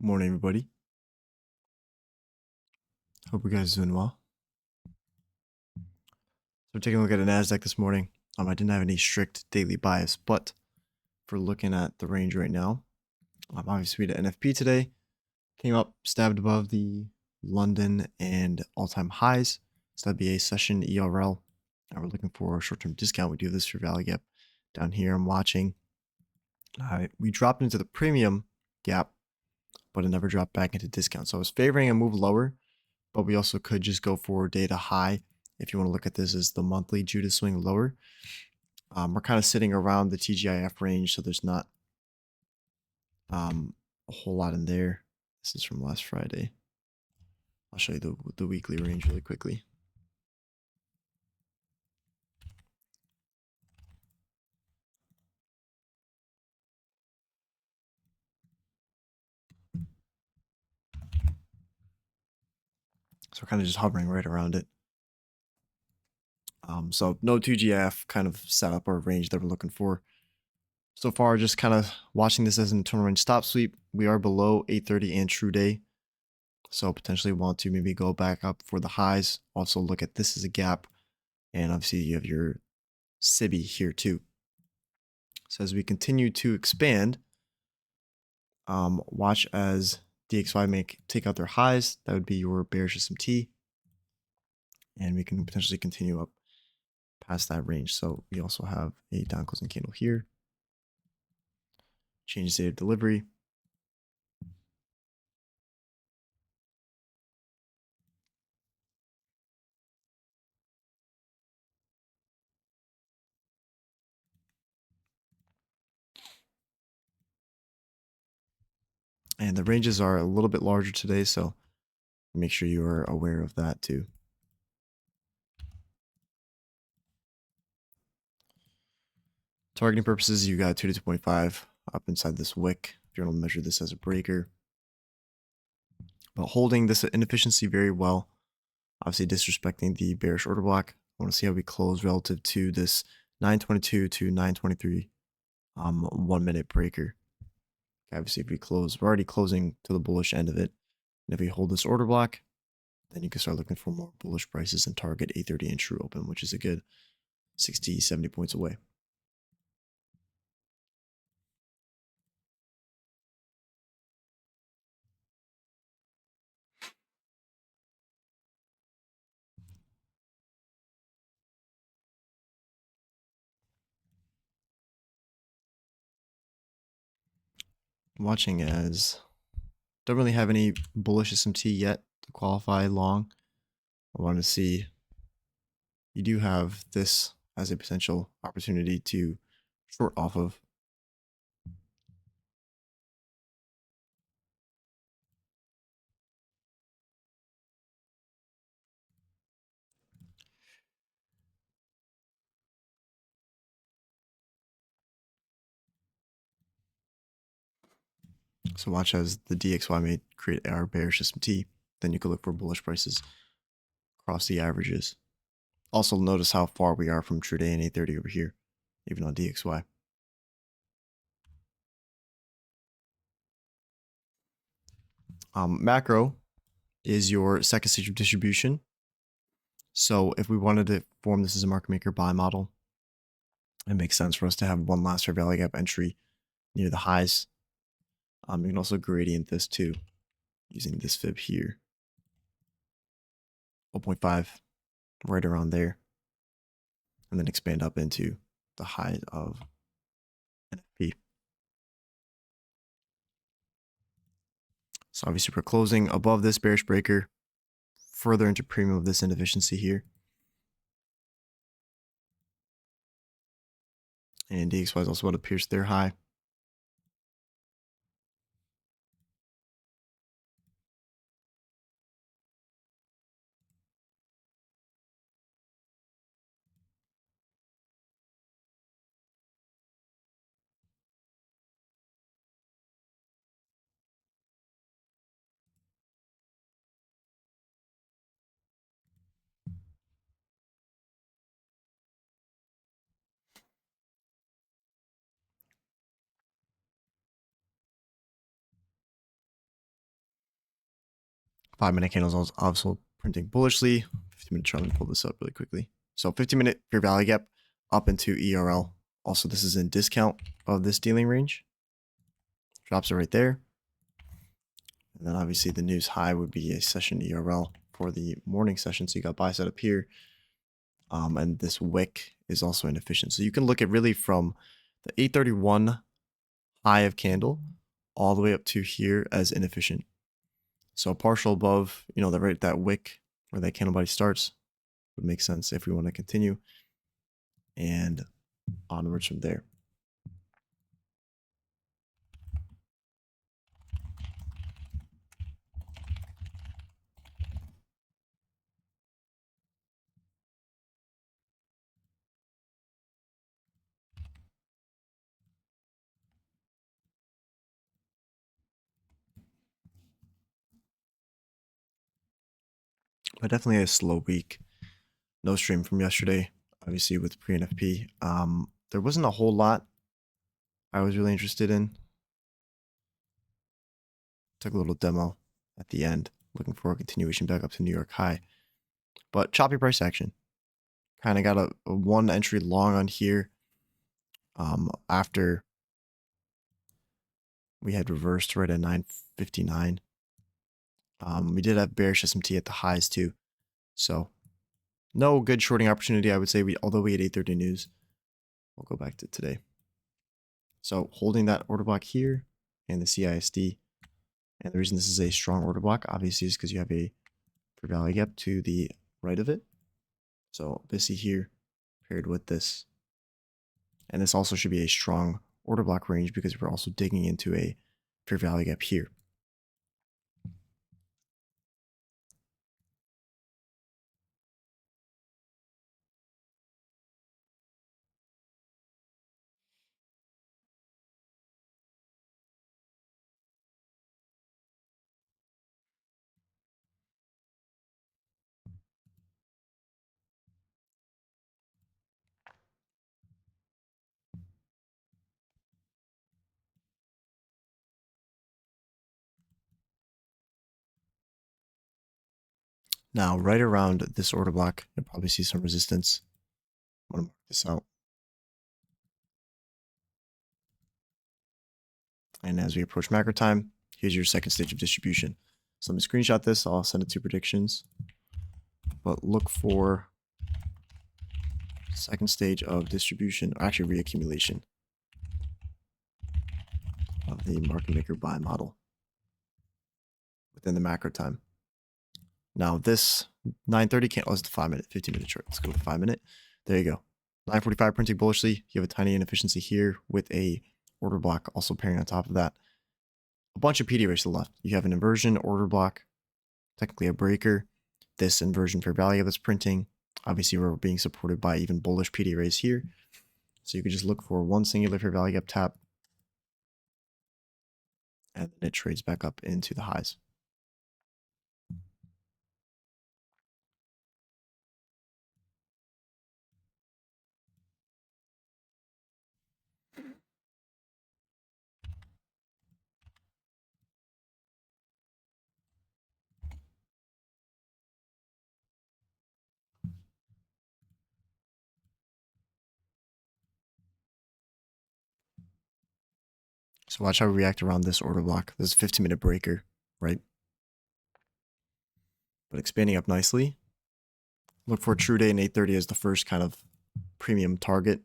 Morning, everybody. Hope you guys are doing well. So we're taking a look at the NASDAQ this morning. I didn't have any strict daily bias, but for looking at the range right now, obviously the NFP today came up, stabbed above the London and all-time highs. So that'd be a session ERL. And we're looking for a short-term discount. We do this for value gap down here. I'm watching. We dropped into the premium gap, but it never dropped back into discount. So I was favoring a move lower, but we also could just go for data high. If you want to look at this as the monthly Judas swing lower, we're kind of sitting around the TGIF range, so there's not a whole lot in there. This is from last Friday. I'll show you the weekly range really quickly. So we're kind of just hovering right around it. So no 2GF kind of setup or range that we're looking for. So far, just kind of watching this as an internal range stop sweep. We are below 830 and true day. So potentially want to maybe go back up for the highs. Also look at this as a gap. And obviously you have your sibi here too. So as we continue to expand, watch as DXY take out their highs. That would be your bearish SMT. And we can potentially continue up past that range. So we also have a down closing candle here. Change the date of delivery. And the ranges are a little bit larger today, so make sure you are aware of that too. Targeting purposes, you got 2 to 2.5 up inside this wick if you want to measure this as a breaker. But holding this inefficiency very well, obviously disrespecting the bearish order block. I want to see how we close relative to this 922 to 923 1 minute breaker. Okay, obviously, if we close, we're already closing to the bullish end of it. And if we hold this order block, then you can start looking for more bullish prices and target 830 and true open, which is a good 60, 70 points away. Watching as don't really have any bullish SMT yet to qualify long. I want to see you do have this as a potential opportunity to short off of. So watch as the DXY may create our bearish SMT. Then you could look for bullish prices across the averages. Also notice how far we are from true day and 830 over here, even on DXY. Macro is your second stage of distribution. So if we wanted to form this as a market maker buy model, it makes sense for us to have one last fair value gap entry near the highs. You can also gradient this too, using this fib here. 0.5, right around there. And then expand up into the high of NFP. So obviously we're closing above this bearish breaker, further into premium of this inefficiency here. And DXY is also about to pierce their high. Five-minute candles also printing bullishly. 50-minute chart. Let me pull this up really quickly. So 50-minute fair value gap up into ERL. Also, this is in discount of this dealing range. Drops it right there. And then obviously the news high would be a session ERL for the morning session. So you got buy set up here. And this wick is also inefficient. So you can look at really from the 831 high of candle all the way up to here as inefficient. So partial above, you know, that wick where that candle body starts would make sense if we want to continue, and onwards from there. But definitely a slow week. No stream from yesterday, obviously with pre-NFP. There wasn't a whole lot I was really interested in. Took a little demo at the end, looking for a continuation back up to New York high. But choppy price action. Kind of got a one entry long on here. After we had reversed right at 959. We did have bearish SMT at the highs too. So no good shorting opportunity, I would say, although we had 8:30 news. We'll go back to today. So holding that order block here and the CISD. And the reason this is a strong order block, obviously, is because you have a fair value gap to the right of it. So bisi here paired with this. And this also should be a strong order block range because we're also digging into a fair value gap here. Now, right around this order block, you'll probably see some resistance. I'm going to mark this out. And as we approach macro time, here's your second stage of distribution. So let me screenshot this. I'll send it to predictions. But look for second stage of distribution, or actually reaccumulation of the market maker buy model within the macro time. Now this 9:30 candle is the 5-minute, 15-minute chart. Let's go to the 5-minute. There you go. 9:45 printing bullishly. You have a tiny inefficiency here with a order block also pairing on top of that. A bunch of PD rays to the left. You have an inversion order block, technically a breaker. This inversion fair value that's printing. Obviously, we're being supported by even bullish PD rays here. So you could just look for one singular fair value gap tap, and then it trades back up into the highs. So watch how we react around this order block. This is a 15-minute breaker, right? But expanding up nicely. Look for a true day in 8:30 as the first kind of premium target.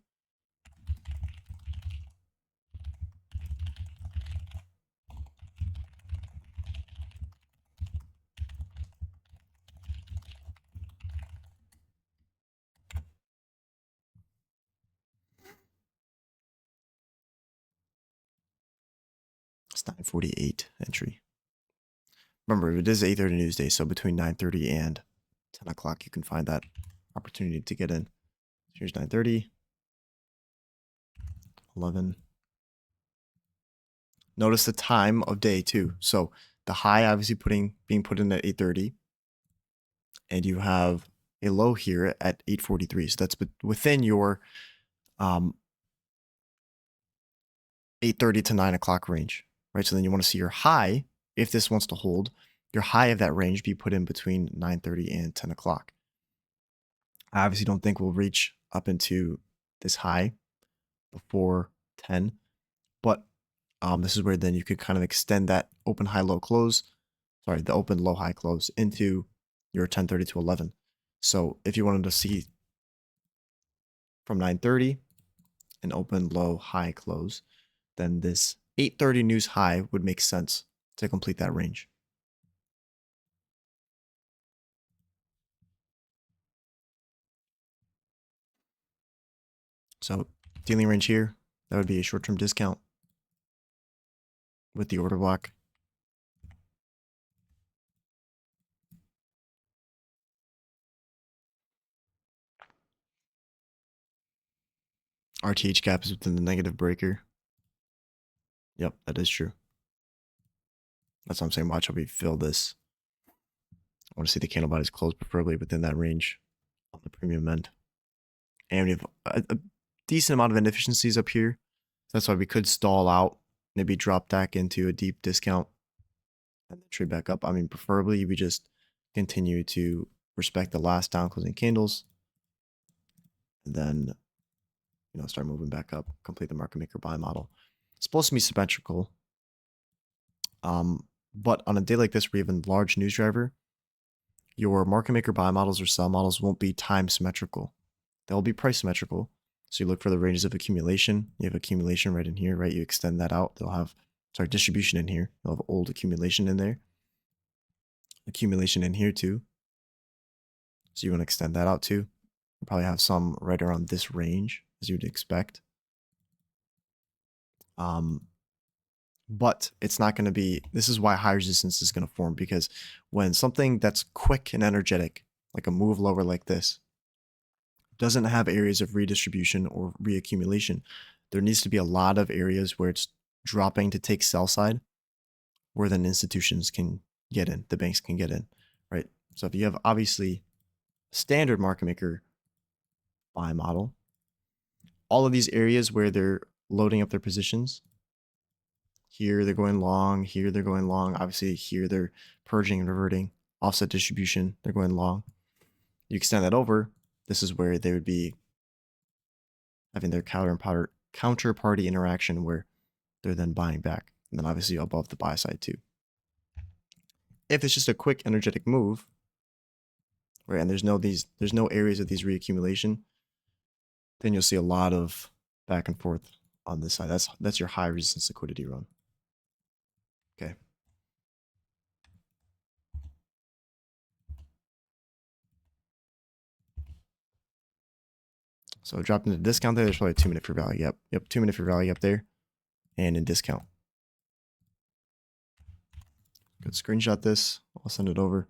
It's 9:48 entry. Remember, it is 8:30 news day, so between 9:30 and 10 o'clock, you can find that opportunity to get in. Here's 9:30, 11. Notice the time of day too. So the high obviously being put in at 8:30, and you have a low here at 8:43. So that's within your 8:30 to 9 o'clock range, right? So then you want to see your high, if this wants to hold, your high of that range be put in between 9:30 and 10 o'clock. I obviously don't think we'll reach up into this high before 10, but this is where then you could kind of extend that open high low close, the open low high close into your 10:30 to 11. So if you wanted to see from 9:30 an open low high close, then this 8:30 news high would make sense to complete that range. So dealing range here, that would be a short-term discount with the order block. RTH gap is within the negative breaker. Yep, that is true. That's what I'm saying. Watch how we fill this. I want to see the candle bodies close preferably within that range on the premium end. And we have a decent amount of inefficiencies up here. So that's why we could stall out, maybe drop back into a deep discount and then trade back up. I mean, preferably we just continue to respect the last down closing candles and then, start moving back up, complete the market maker buy model. It's supposed to be symmetrical. But on a day like this where you have a large news driver, your market maker buy models or sell models won't be time symmetrical. They'll be price symmetrical. So you look for the ranges of accumulation. You have accumulation right in here, right? You extend that out. They'll have, distribution in here. They'll have old accumulation in there. Accumulation in here too. So you want to extend that out too. You'll probably have some right around this range as you'd expect. But it's not going to be, this is why high resistance is going to form, because when something that's quick and energetic, like a move lower like this, doesn't have areas of redistribution or reaccumulation, there needs to be a lot of areas where it's dropping to take sell side, where then institutions can get in, the banks can get in, right? So if you have obviously standard market maker buy model, all of these areas where they're loading up their positions, here they're going long, here they're going long, obviously here they're purging and reverting, offset distribution, they're going long. You extend that over, this is where they would be having their counterparty interaction where they're then buying back, and then obviously above the buy side too. If it's just a quick energetic move, right, and there's no areas of these reaccumulation, then you'll see a lot of back and forth on this side. That's your high resistance liquidity run. Okay. So dropped into discount there. There's probably a 2-minute fair value. Yep, 2-minute fair value up there, and in discount. Good. Screenshot this. I'll send it over.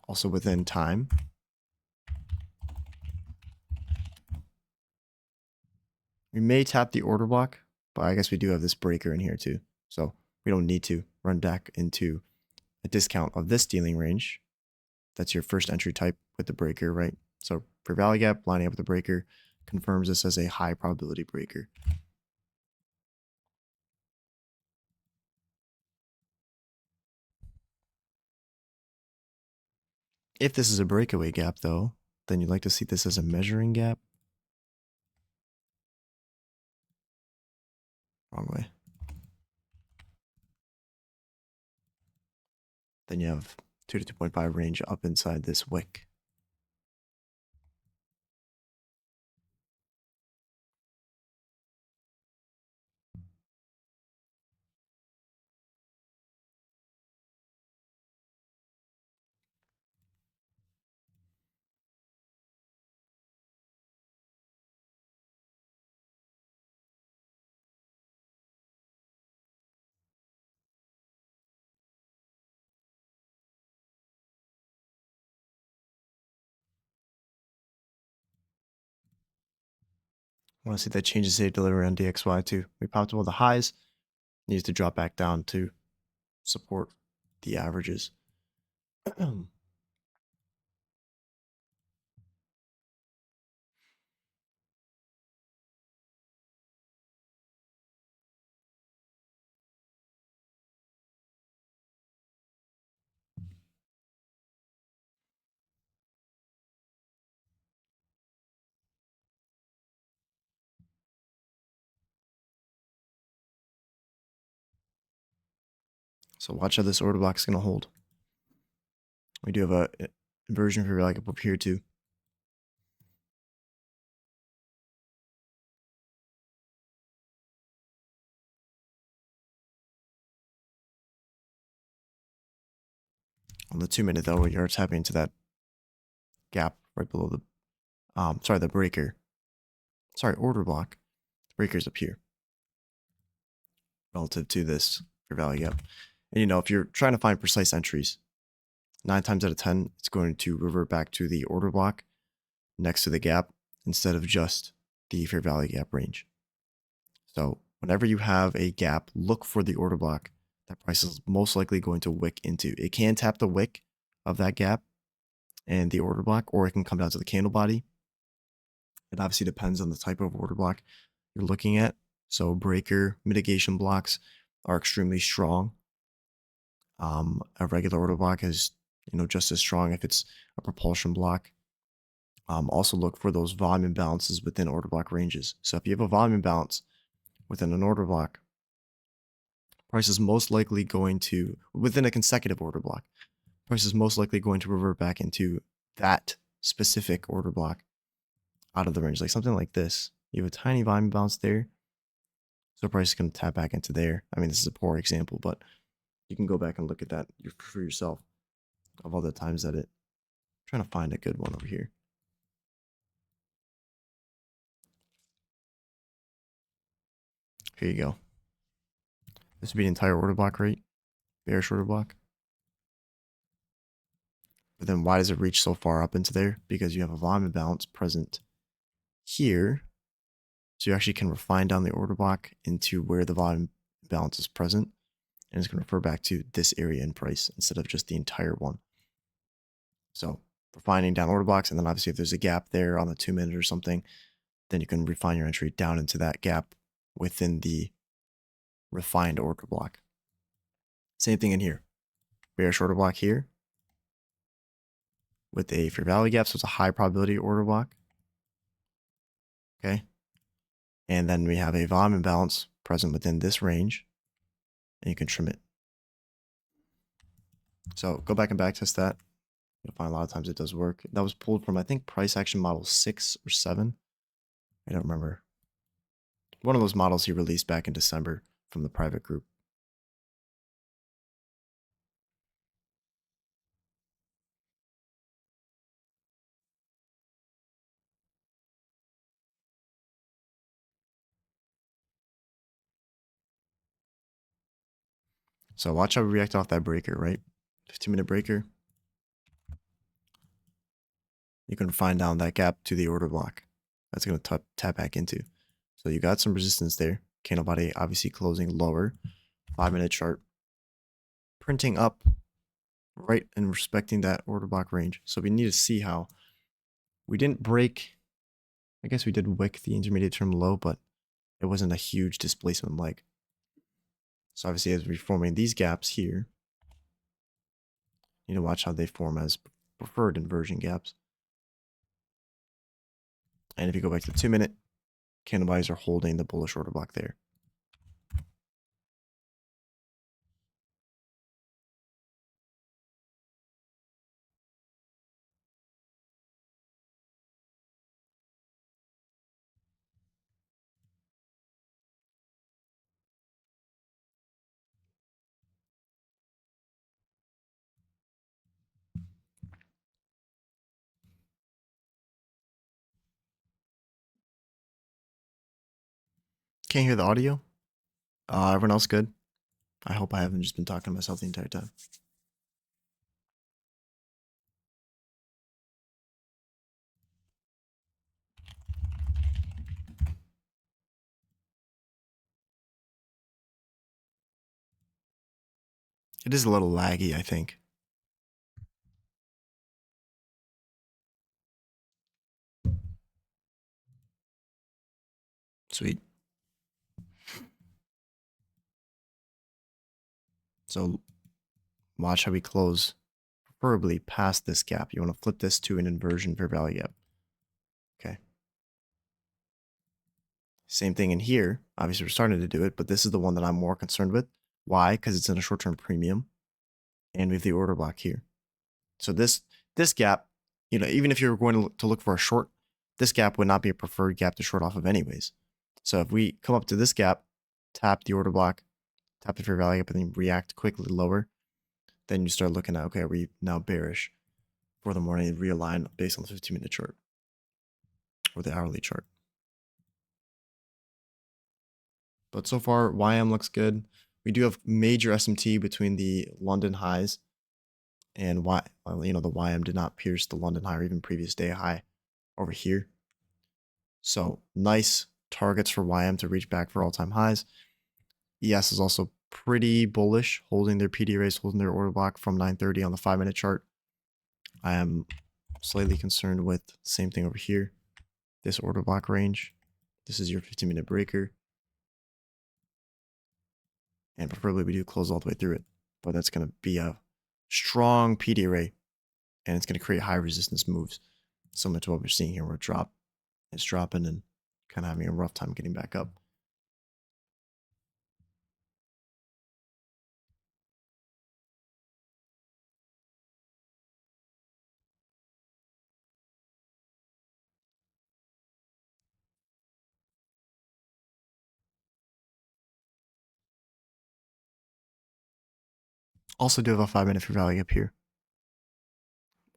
Also within time. We may tap the order block, but I guess we do have this breaker in here too. So we don't need to run back into a discount of this dealing range. That's your first entry type with the breaker, right? So for value gap, lining up with the breaker confirms this as a high probability breaker. If this is a breakaway gap though, then you'd like to see this as a measuring gap. Wrong way. Then you have 2 to 2.5 range up inside this wick. I want to see that change in safe delivery on DXY too. We popped one of the highs, needs to drop back down to support the averages. So watch how this order block is going to hold. We do have a inversion for like up here too. On the 2 minute though, we are tapping into that gap right below the the breaker. Sorry, order block. The breaker's up here relative to this fair value gap. And you know, if you're trying to find precise entries, 9 times out of 10, it's going to revert back to the order block next to the gap instead of just the fair value gap range. So whenever you have a gap, look for the order block that price is most likely going to wick into. It can tap the wick of that gap and the order block, or it can come down to the candle body. It obviously depends on the type of order block you're looking at. So breaker mitigation blocks are extremely strong. A regular order block is, just as strong if it's a propulsion block. Also look for those volume imbalances within order block ranges. So if you have a volume imbalance within an order block, price is most likely going to, within a consecutive order block, price is most likely going to revert back into that specific order block out of the range. Like something like this. You have a tiny volume bounce there. So price is going to tap back into there. I mean, this is a poor example, but you can go back and look at that for yourself of all the times that I'm trying to find a good one over here. Here you go. This would be the entire order block, right? Bearish order block. But then why does it reach so far up into there? Because you have a volume imbalance present here. So you actually can refine down the order block into where the volume balance is present. And it's going to refer back to this area in price instead of just the entire one. So refining down order blocks, and then obviously if there's a gap there on the 2 minute or something, then you can refine your entry down into that gap within the refined order block. Same thing in here. Bearish order block here with a fair value gap, so it's a high probability order block. Okay. And then we have a volume imbalance present within this range, and you can trim it. So go back and backtest that. You'll find a lot of times it does work. That was pulled from, I think, price action model 6 or 7. I don't remember. One of those models he released back in December from the private group. So watch how we react off that breaker, right? 15-minute breaker. You can find down that gap to the order block. That's going to tap back into. So you got some resistance there. Candle body obviously closing lower. 5-minute chart printing up right and respecting that order block range. So we need to see how we didn't break. I guess we did wick the intermediate term low, but it wasn't a huge displacement leg. So obviously as we're forming these gaps here, you need to watch how they form as preferred inversion gaps. And if you go back to the 2 minute, candle bodies are holding the bullish order block there. Can't hear the audio? Everyone else good? I hope I haven't just been talking to myself the entire time. It is a little laggy, I think. Sweet. So watch how we close, preferably past this gap. You want to flip this to an inversion fair value gap. Okay. Same thing in here. Obviously, we're starting to do it, but this is the one that I'm more concerned with. Why? Because it's in a short-term premium, and we have the order block here. So this gap, even if you're going to look for a short, this gap would not be a preferred gap to short off of anyways. So if we come up to this gap, tap the order block, tap the fair value gap, and then react quickly lower, then you start looking at, okay, are we now bearish for the morning, realign based on the 15-minute chart or the hourly chart. But so far, YM looks good. We do have major SMT between the London highs and the YM did not pierce the London high or even previous day high over here. So nice targets for YM to reach back for all-time highs. ES is also pretty bullish, holding their PD raise, holding their order block from 930 on the 5-minute chart. I am slightly concerned with the same thing over here. This order block range. This is your 15-minute breaker. And preferably we do close all the way through it. But that's going to be a strong PD array. And it's going to create high resistance moves. Similar to what we're seeing here where it's dropping and kind of having a rough time getting back up. Also do have a 5-minute fair value up here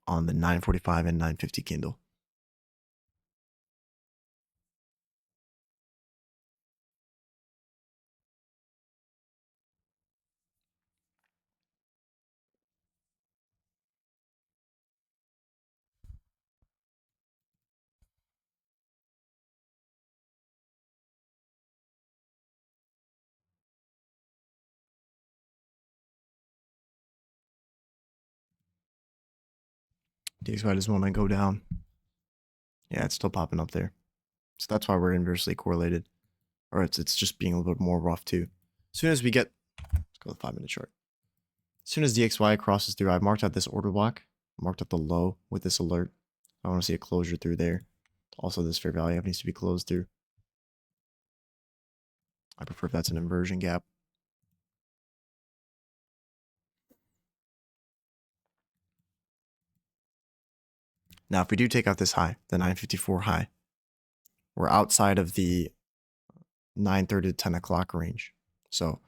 on the 945 and 950 candle. DXY doesn't want to go down. Yeah, it's still popping up there. So that's why we're inversely correlated. Or it's just being a little bit more rough too. As soon as we get, let's go to the 5-minute chart. As soon as DXY crosses through, I've marked out this order block, marked out the low with this alert. I want to see a closure through there. Also, this fair value needs to be closed through. I prefer if that's an inversion gap. Now, if we do take out this high, the 954 high, we're outside of the 9:30 to 10 o'clock range. So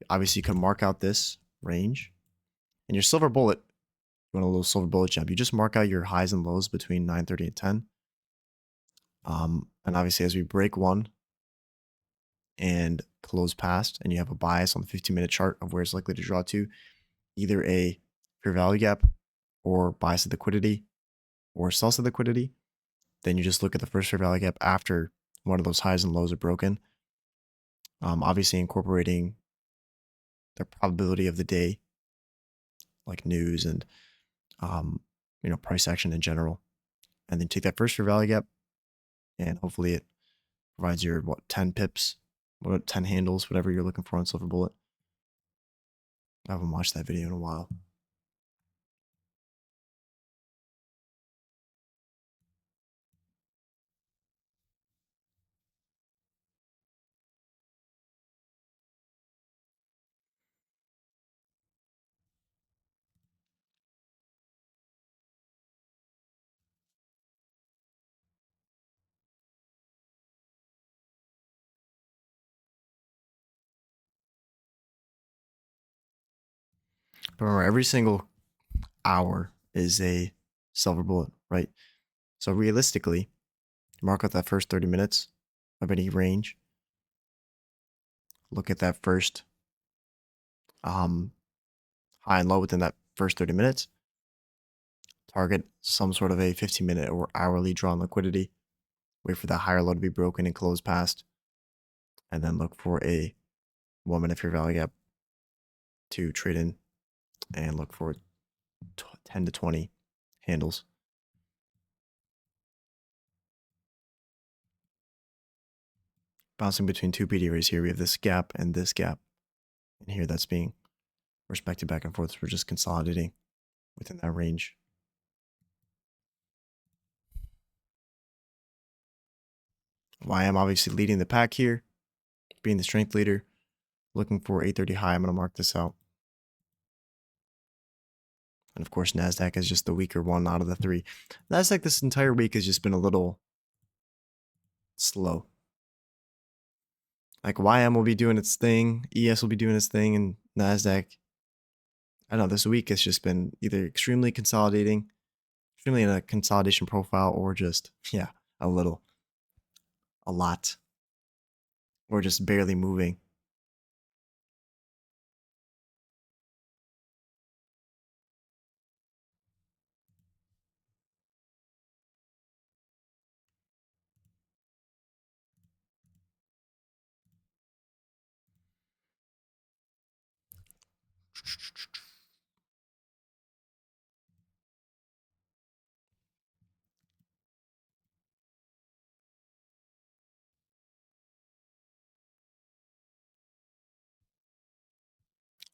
obviously you can mark out this range. And your silver bullet, you want a little silver bullet jump, you just mark out your highs and lows between 9:30 and 10. And obviously as we break one and close past, and you have a bias on the 15-minute chart of where it's likely to draw to, either a fair value gap or bias of liquidity or sell-side liquidity, then you just look at the first fair value gap after one of those highs and lows are broken. Obviously incorporating the probability of the day, like news and price action in general, and then take that first fair value gap, and hopefully it provides your 10 pips, 10 handles, whatever you're looking for on silver bullet. I haven't watched that video in a while. But remember, every single hour is a silver bullet, right? So realistically, mark out that first 30 minutes of any range. Look at that first high and low within that first 30 minutes. Target some sort of a 15-minute or hourly drawn liquidity. Wait for that higher low to be broken and close past. And then look for a 1-minute fair value gap to trade in and look for 10 to 20 handles. Bouncing between two PD arrays here, we have this gap and this gap. And here that's being respected back and forth. So we're just consolidating within that range. YM obviously leading the pack here, being the strength leader, looking for 830 high. I'm going to mark this out. And of course, NASDAQ is just the weaker one out of the three. NASDAQ this entire week has just been a little slow. Like YM will be doing its thing, ES will be doing its thing, and NASDAQ, I don't know, this week it's just been either extremely consolidating, extremely in a consolidation profile, or just, yeah, a lot, or just barely moving.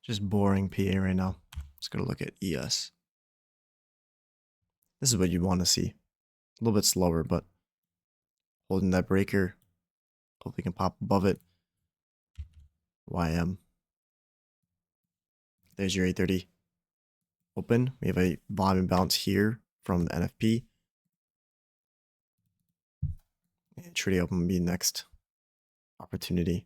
Just boring PA right now. Let's go to look at ES. This is what you want to see. A little bit slower, but holding that breaker. Hopefully we can pop above it. YM. There's your 830 open. We have a volume bounce here from the NFP. And Trade open will be next opportunity.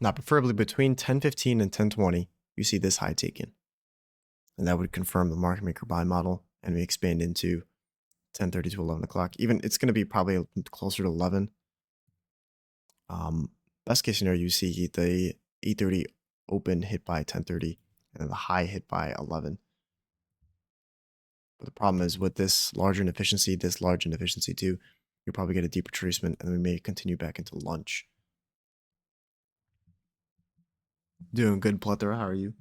Now, preferably between 1015 and 1020, you see this high taken. And that would confirm the market maker buy model. And we expand into 10:30 to 11 o'clock. Even it's going to be probably closer to 11. Best case scenario, you see the 830 open hit by 10:30 and then the high hit by 11. But the problem is with this larger inefficiency, this large inefficiency too, you'll probably get a deep retracement and then we may continue back into lunch. Doing good, Plethora. How are you?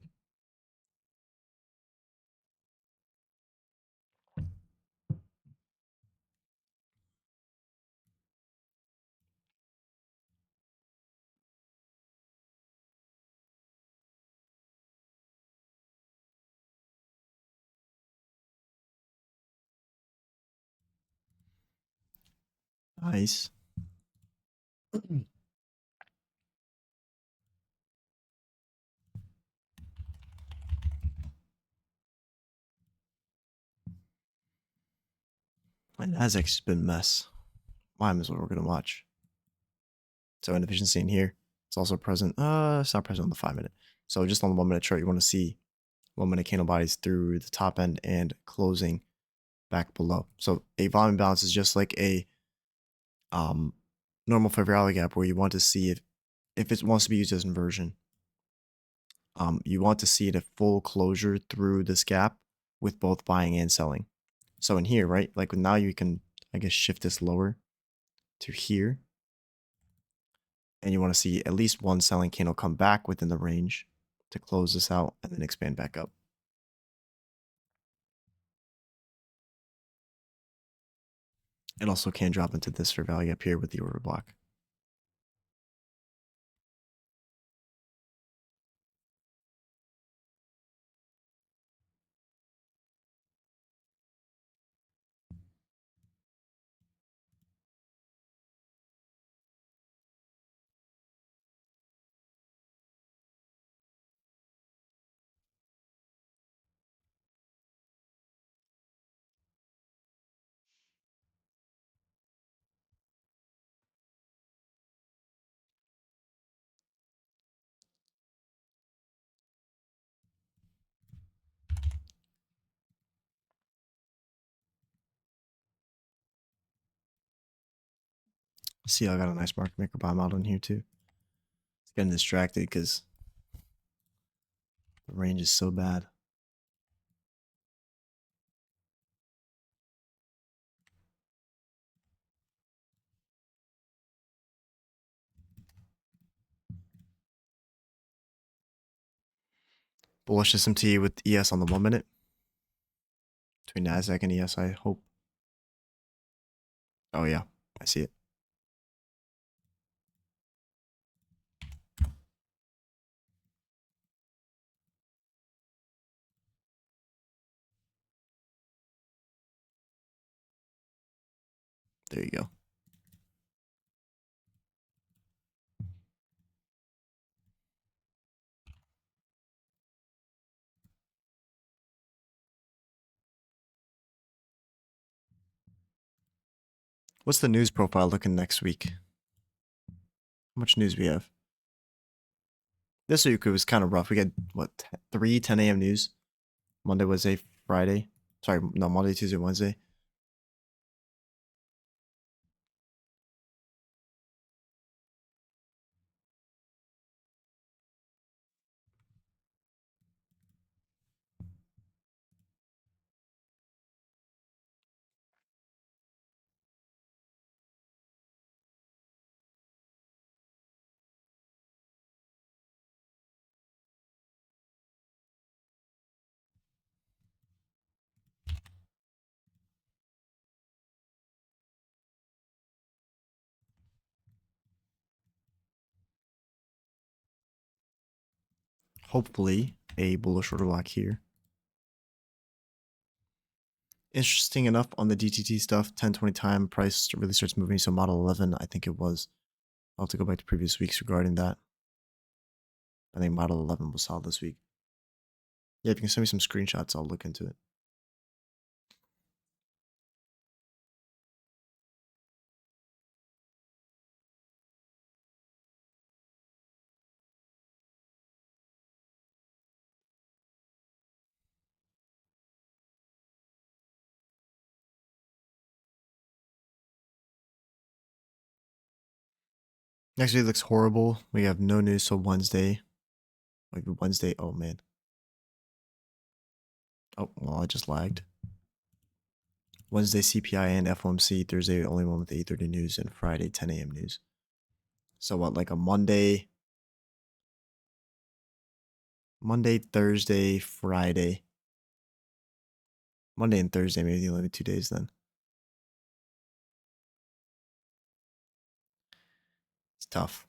Nice. And Nasdaq's been a mess. Why is what we're gonna watch. So inefficiency in here. It's also present. It's not present on the 5-minute. So just on the 1-minute chart, you want to see 1-minute candle bodies through the top end and closing back below. So a volume balance is just like a normal fair value gap where you want to see if it wants to be used as inversion. You want to see it a full closure through this gap with both buying and selling. So in here, right, like now you can, I guess, shift this lower to here. And you want to see at least one selling candle come back within the range to close this out and then expand back up. It also can drop into this fair value up here with the order block. See, I got a nice market maker buy model in here too. It's getting distracted because the range is so bad. Bullish SMT with ES on the 1 minute. Between NASDAQ and ES, I hope. Oh yeah, I see it. There you go. What's the news profile looking next week? How much news we have? This week it was kind of rough. We got, what, 3 10 a.m. news? Monday, Wednesday, Friday. Sorry, no, Monday, Tuesday, Wednesday. Hopefully, a bullish order block here. Interesting enough on the DTT stuff, 10-20 time price really starts moving. So model 11, I think it was. I'll have to go back to previous weeks regarding that. I think model 11 was solid this week. Yeah, if you can send me some screenshots, I'll look into it. Next week looks horrible. We have no news till Wednesday. Like Wednesday, oh man. Oh, well, I just lagged. Wednesday CPI and FOMC. Thursday, only one with 8:30 news, and Friday 10 a.m. news. So what, like a Monday, Thursday, Friday. Monday and Thursday, maybe only 2 days then. It's tough.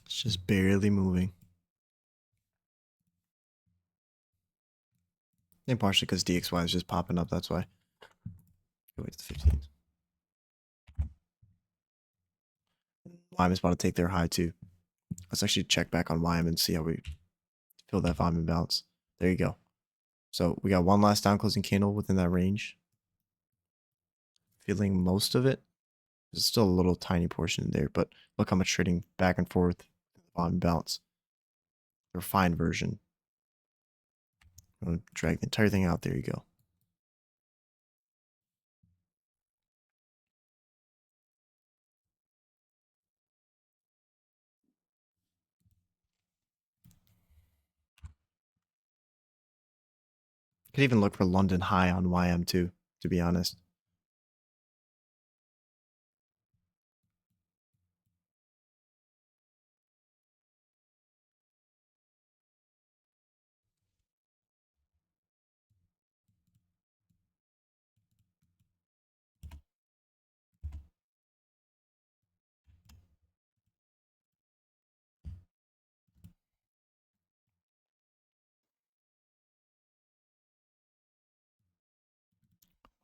It's just barely moving. I think partially because DXY is just popping up, that's why. Go wait to the 15th. YM is about to take their high too. Let's actually check back on YM and see how we fill that volume imbalance. There you go. So we got one last down closing candle within that range. Feeling most of it. There's still a little tiny portion in there, but look how much trading back and forth. Volume imbalance. The refined version. I'm going to drag the entire thing out. There you go. Could even look for London high on YM too, to be honest.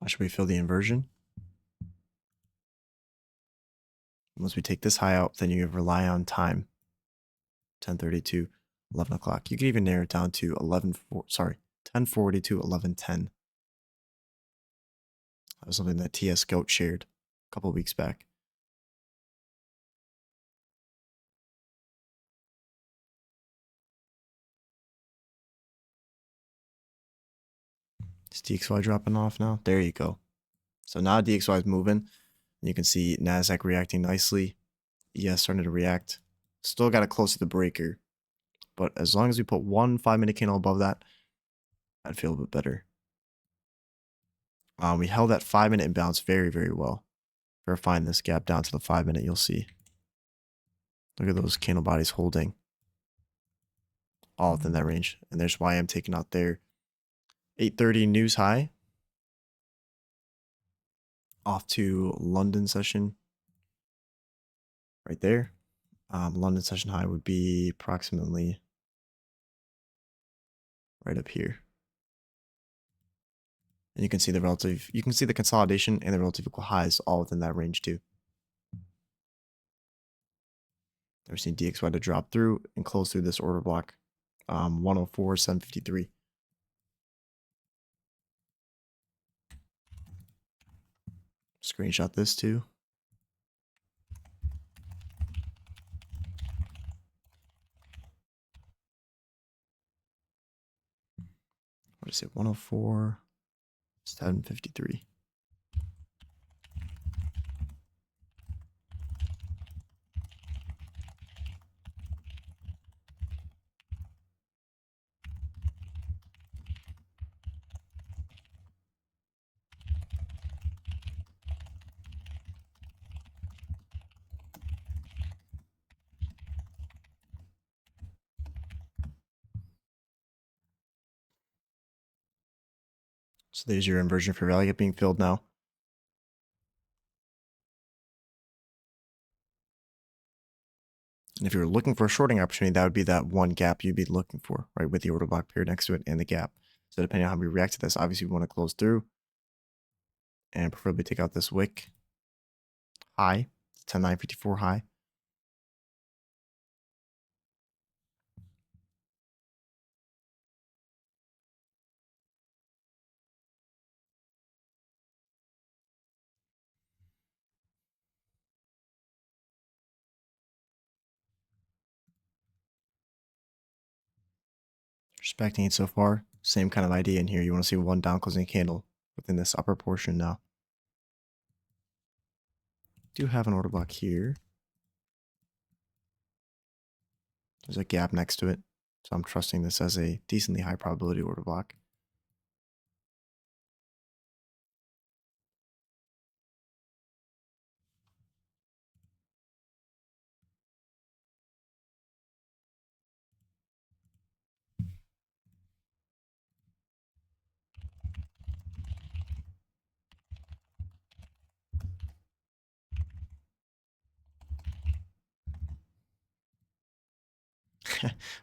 Why should we fill the inversion? Once we take this high out, then you rely on time. 10:30 to 11 o'clock. You can even narrow it down to 10:40 to 11:10. That was something that TS Goat shared a couple weeks back. Is DXY dropping off now? There you go. So now DXY is moving. And you can see NASDAQ reacting nicely. ES starting to react. Still got to close to the breaker. But as long as we put one 5-minute candle above that, I'd feel a bit better. We held that 5-minute imbalance very, very well. Verifying this gap down to the 5-minute, you'll see. Look at those candle bodies holding. All within that range. And there's why I'm taking out their 8:30 news high. Off to London session. Right there. London session high would be approximately right up here. And you can see the consolidation and the relative equal highs all within that range too. We're seeing DXY to drop through and close through this order block. 104.753. Screenshot this too. What is it? 104.753. So there's your inversion for value being filled now. And if you're looking for a shorting opportunity, that would be that one gap you'd be looking for, right? With the order block period next to it and the gap. So depending on how we react to this, obviously we want to close through and preferably take out this wick high, 10.954 high. Respecting it so far. Same kind of idea in here. You want to see one down closing candle within this upper portion now. Do have an order block here. There's a gap next to it. So I'm trusting this as a decently high probability order block.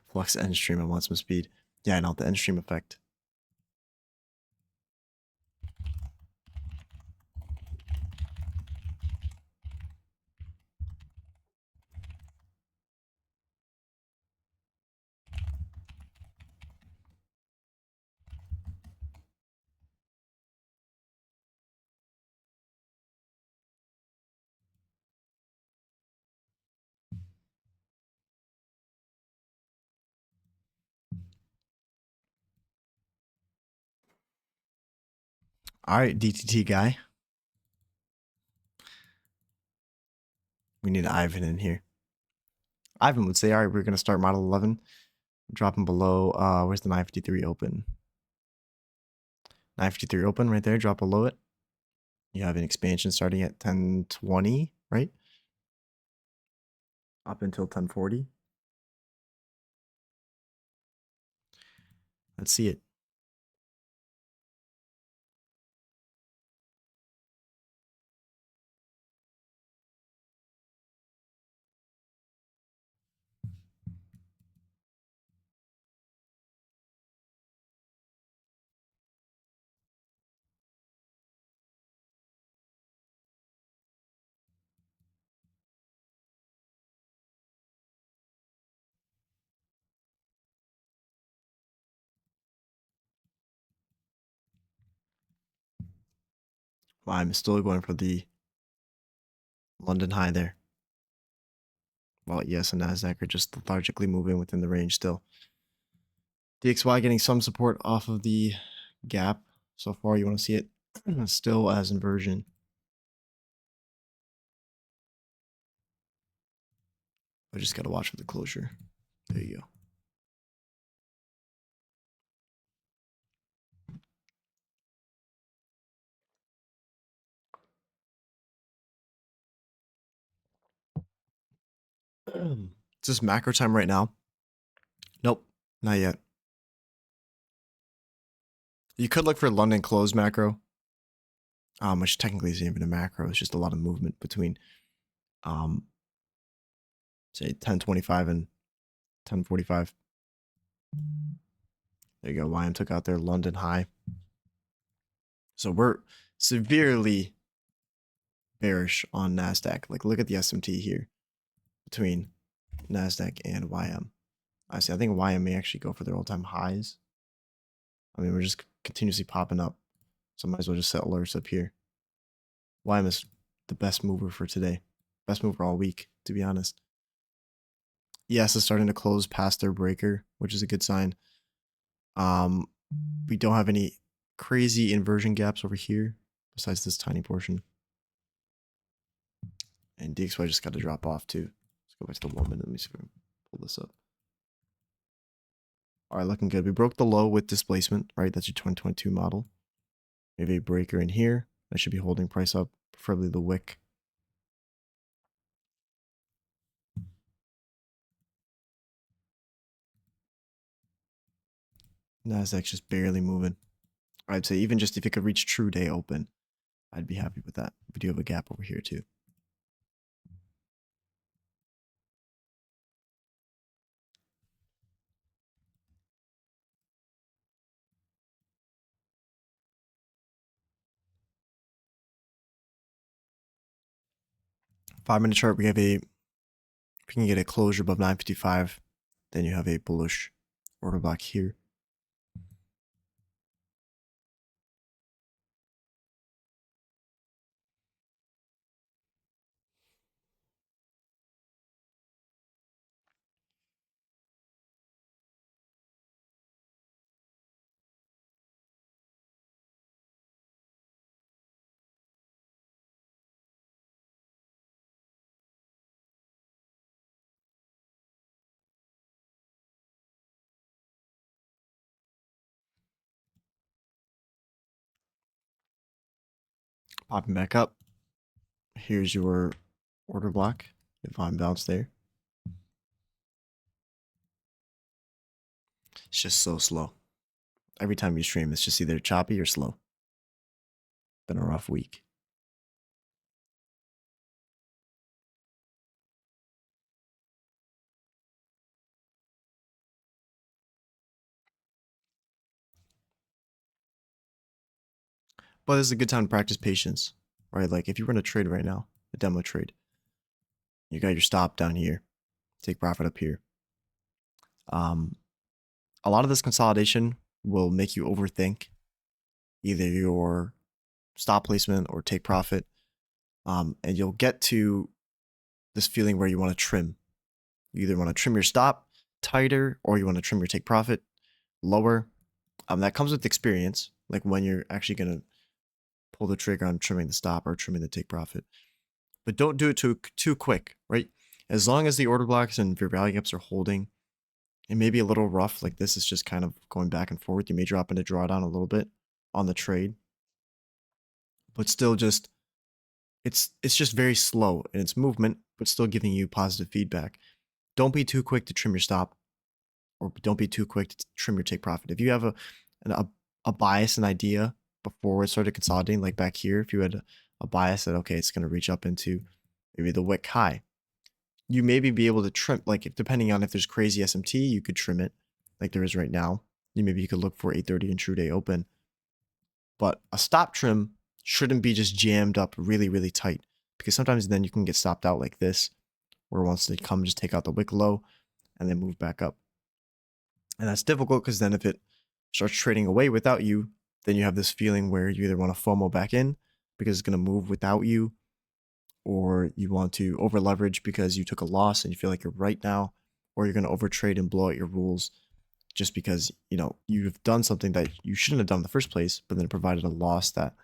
Flux end stream, I want some speed. Yeah, I know, the end stream effect. All right, DTT guy. We need Ivan in here. Ivan would say, all right, we're going to start model 11. Dropping below, where's the 953 open? 953 open right there, drop below it. You have an expansion starting at 1020, right? Up until 1040. Let's see it. I'm still going for the London high there. While ES and NASDAQ are just lethargically moving within the range still. DXY getting some support off of the gap. So far, you want to see it still as inversion. I just got to watch for the closure. There you go. Is this macro time right now? Nope, not yet. You could look for London close macro, which technically isn't even a macro. It's just a lot of movement between, say 1025 and 1045. There you go. YM took out their London high. So we're severely bearish on NASDAQ. Like, look at the SMT here between NASDAQ and YM. I think YM may actually go for their all-time highs. I mean, we're just continuously popping up. So I might as well just set alerts up here. YM is the best mover for today. Best mover all week, to be honest. ES is starting to close past their breaker, which is a good sign. We don't have any crazy inversion gaps over here besides this tiny portion. And DXY just got to drop off too. Let's go back to the 1 minute. Let me see if I can pull this up. All right, looking good. We broke the low with displacement, right? That's your 2022 model. We have a breaker in here. That should be holding price up, preferably the wick. NASDAQ's just barely moving. I'd say even just if it could reach true day open, I'd be happy with that. We do have a gap over here too. Five-minute chart, we can get a closure above 955, then you have a bullish order block here. Popping back up. Here's your order block. If I'm bounced there. It's just so slow. Every time you stream, it's just either choppy or slow. Been a rough week. But this is a good time to practice patience, right? Like if you run a trade right now, a demo trade, you got your stop down here, take profit up here. A lot of this consolidation will make you overthink either your stop placement or take profit. And you'll get to this feeling where you want to trim. You either want to trim your stop tighter or you want to trim your take profit lower. That comes with experience, like when you're actually going to pull the trigger on trimming the stop or trimming the take profit. But don't do it too quick, right? As long as the order blocks and your value gaps are holding, it may be a little rough, like this is just kind of going back and forth. You may drop into drawdown a little bit on the trade, but still just, it's just very slow in its movement, but still giving you positive feedback. Don't be too quick to trim your stop, or don't be too quick to trim your take profit. If you have a bias, an idea before it started consolidating, like back here, if you had a bias that, okay, it's going to reach up into maybe the wick high, you maybe be able to trim, like if, depending on if there's crazy SMT, you could trim it like there is right now. Maybe you could look for 830 and true day open. But a stop trim shouldn't be just jammed up really, really tight, because sometimes then you can get stopped out like this, where once they come, just take out the wick low and then move back up. And that's difficult because then if it starts trading away without you, then you have this feeling where you either want to FOMO back in because it's going to move without you, or you want to over leverage because you took a loss and you feel like you're right now, or you're going to overtrade and blow out your rules just because, you know, you've done something that you shouldn't have done in the first place, but then it provided a loss that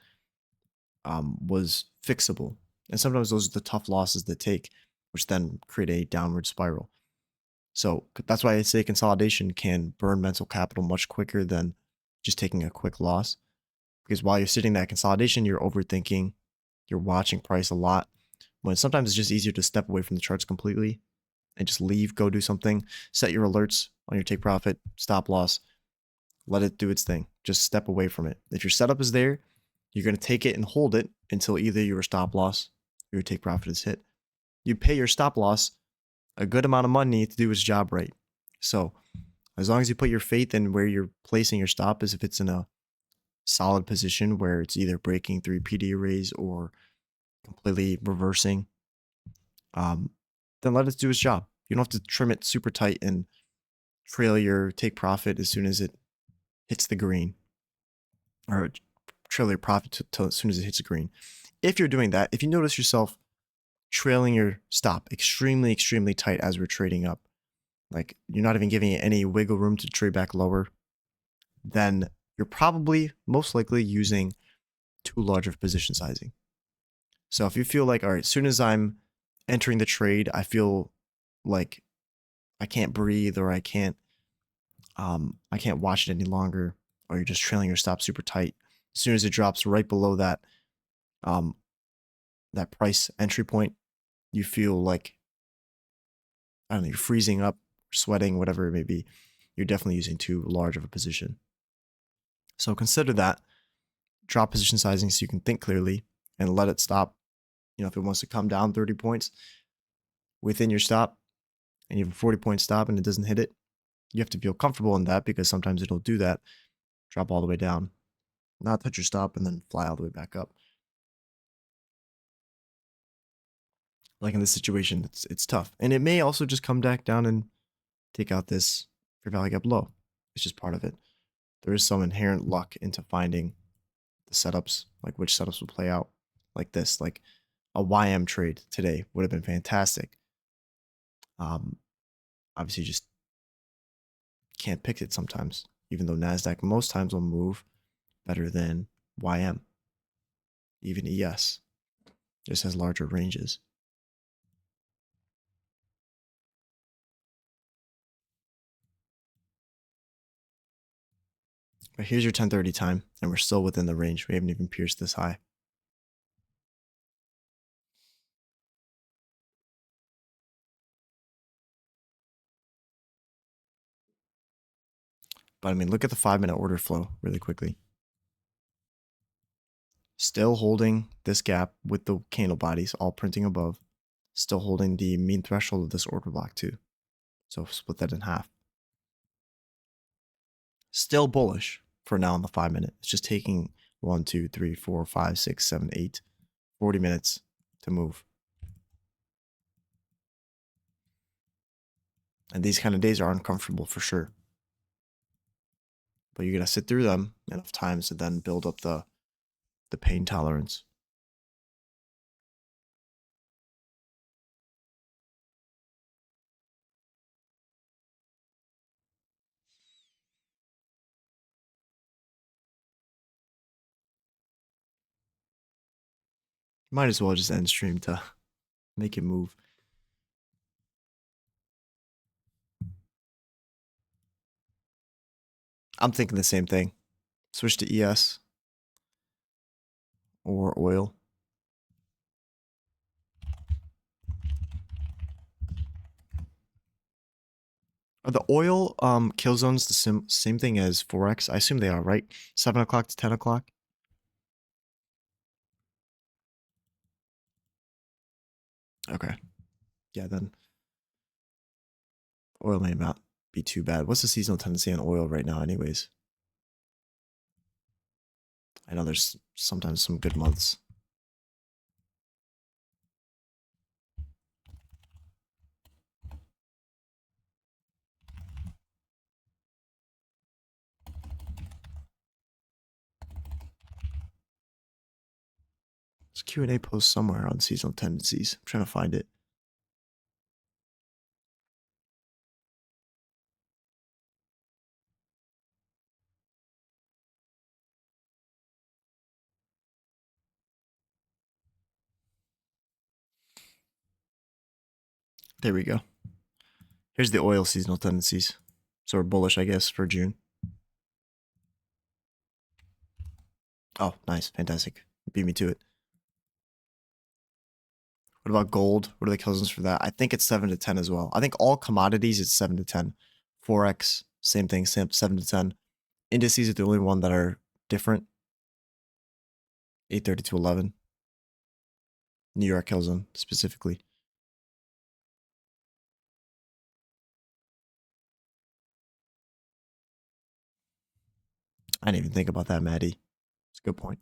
was fixable. And sometimes those are the tough losses that take, which then create a downward spiral. So that's why I say consolidation can burn mental capital much quicker than just taking a quick loss. Because while you're sitting that consolidation, you're overthinking, you're watching price a lot. When sometimes it's just easier to step away from the charts completely and just leave, go do something, set your alerts on your take profit, stop loss, let it do its thing. Just step away from it. If your setup is there, you're going to take it and hold it until either your stop loss or your take profit is hit. You pay your stop loss a good amount of money to do its job right. So as long as you put your faith in where you're placing your stop is if it's in a solid position where it's either breaking 3 PD arrays or completely reversing, then let it do its job. You don't have to trim it super tight and trail your take profit as soon as it hits the green, or trail your profit till as soon as it hits the green. If you're doing that, if you notice yourself trailing your stop extremely, extremely tight as we're trading up, like you're not even giving it any wiggle room to trade back lower, then you're probably most likely using too large of position sizing. So if you feel like, all right, as soon as I'm entering the trade, I feel like I can't breathe, or I can't watch it any longer, or you're just trailing your stop super tight. As soon as it drops right below that that price entry point, you feel like, I don't know, you're freezing up, sweating, whatever it may be. You're definitely using too large of a position. So consider that. Drop position sizing so you can think clearly and let it stop. You know, if it wants to come down 30 points within your stop and you have a 40-point stop and it doesn't hit it, you have to feel comfortable in that, because sometimes it'll do that, drop all the way down, not touch your stop, and then fly all the way back up. Like in this situation, it's tough. And it may also just come back down and take out this fair value gap low. It's just part of it. There is some inherent luck into finding the setups, like which setups will play out like this. Like a YM trade today would have been fantastic. Obviously, you just can't pick it sometimes, even though NASDAQ most times will move better than YM. Even ES just has larger ranges. But here's your 10:30 time, and we're still within the range. We haven't even pierced this high. But I mean, look at the 5-minute order flow really quickly. Still holding this gap with the candle bodies all printing above. Still holding the mean threshold of this order block too. So split that in half. Still bullish for now on the 5-minute. It's just taking 1, 2, 3, 4, 5, 6, 7, 8, 40 minutes to move. And these kind of days are uncomfortable for sure. But you're going to sit through them enough times to then build up the pain tolerance. Might as well just end stream to make it move. I'm thinking the same thing. Switch to ES or oil. Are the oil kill zones the same thing as Forex? I assume they are, right? 7 o'clock to 10 o'clock? Okay. Yeah, then oil may not be too bad. What's the seasonal tendency on oil right now anyways? I know there's sometimes some good months. There's a Q&A post somewhere on seasonal tendencies. I'm trying to find it. There we go. Here's the oil seasonal tendencies. So we're bullish, I guess, for June. Oh, nice. Fantastic. Beat me to it. What about gold? What are the cousins for that? I think it's 7 to 10 as well. I think all commodities, it's 7 to 10. Forex, same thing, 7 to 10. Indices are the only one that are different. 8:30 to 11. New York cousin specifically. I didn't even think about that, Maddie. It's a good point.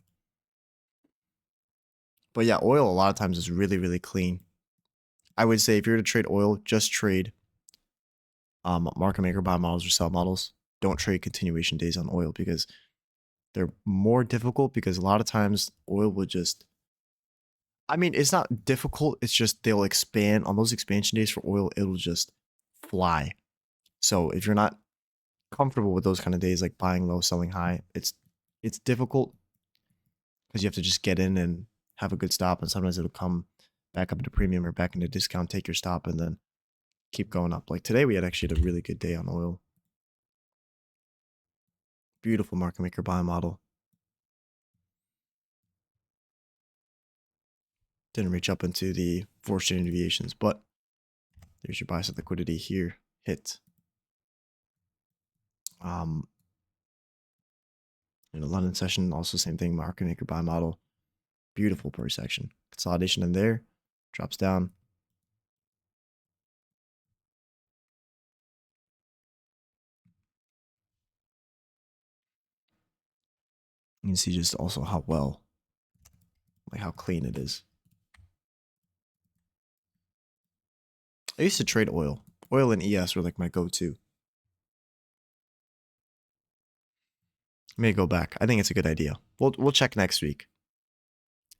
But yeah, oil a lot of times is really, really clean. I would say if you're to trade oil, just trade market maker buy models or sell models. Don't trade continuation days on oil because they're more difficult because a lot of times oil will just, I mean, it's not difficult. It's just they'll expand on those expansion days for oil. It'll just fly. So if you're not comfortable with those kind of days, like buying low, selling high, it's difficult because you have to just get in and have a good stop. And sometimes it'll come back up into premium or back into discount, take your stop, and then keep going up. Like today, we had actually had a really good day on oil. Beautiful market maker buy model. Didn't reach up into the 4 standard deviations, but there's your bias of liquidity here. Hit. In the London session, also same thing, market maker buy model. Beautiful price action. Consolidation in there. Drops down. You can see just also how well, like how clean it is. I used to trade oil. Oil and ES were like my go-to. May go back. I think it's a good idea. We'll check next week.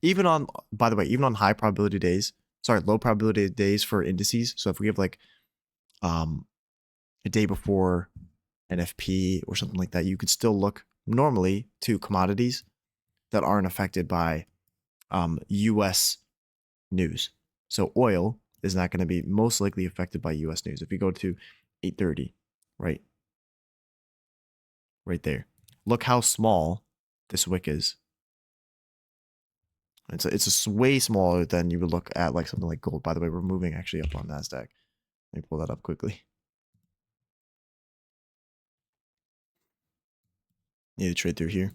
Even on, by the way, even on high probability days, low probability days for indices. So if we have like a day before NFP or something like that, you could still look normally to commodities that aren't affected by US news. So oil is not going to be most likely affected by US news. If we go to 8:30, right there, look how small this wick is. It's way smaller than you would look at like something like gold. By the way, we're moving actually up on NASDAQ. Let me pull that up quickly. Need to trade through here.